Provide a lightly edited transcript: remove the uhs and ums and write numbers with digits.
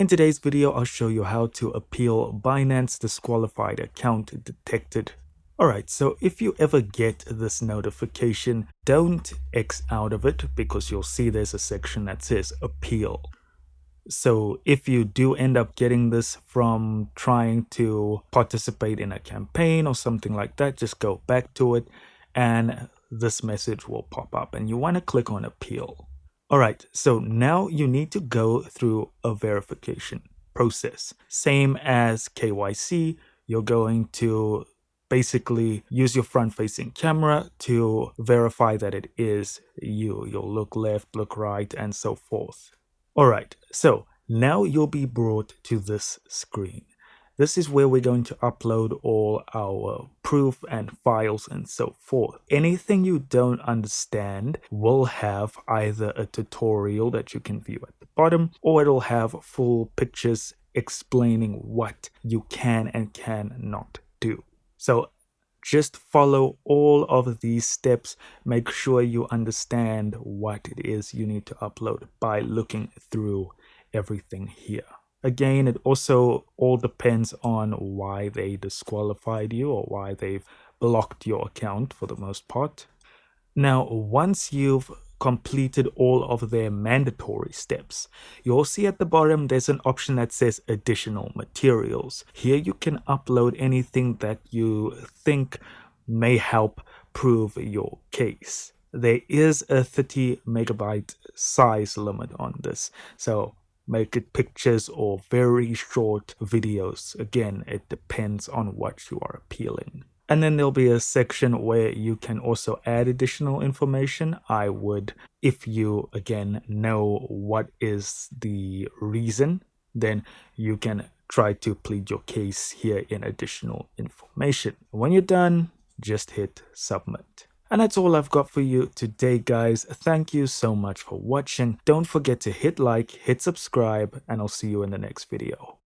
In today's video, I'll show you how to appeal Binance Disqualified account detected. Alright, so if you ever get this notification, don't X out of it because you'll see there's a section that says appeal. So if you do end up getting this from trying to participate in a campaign or something like that, just go back to it and this message will pop up and you want to click on appeal. Alright, so now you need to go through a verification process. Same as KYC, you're going to basically use your front-facing camera to verify that it is you. You'll look left, look right, and so forth. Alright, so now you'll be brought to this screen. This is where we're going to upload all our proof and files and so forth. Anything you don't understand will have either a tutorial that you can view at the bottom, or it'll have full pictures explaining what you can and cannot do. So just follow all of these steps. Make sure you understand what it is you need to upload by looking through everything here. Again, it also all depends on why they disqualified you or why they've blocked your account for the most part. Now, once you've completed all of their mandatory steps, you'll see at the bottom there's an option that says additional materials. Here you can upload anything that you think may help prove your case. There is a 30 megabyte size limit on this, so make it pictures or very short videos. Again, it depends on what you are appealing. And then there'll be a section where you can also add additional information. I would, if you again know what is the reason, then you can try to plead your case here in additional information. When you're done, just hit submit. And that's all I've got for you today, guys. Thank you so much for watching. Don't forget to hit like, hit subscribe, and I'll see you in the next video.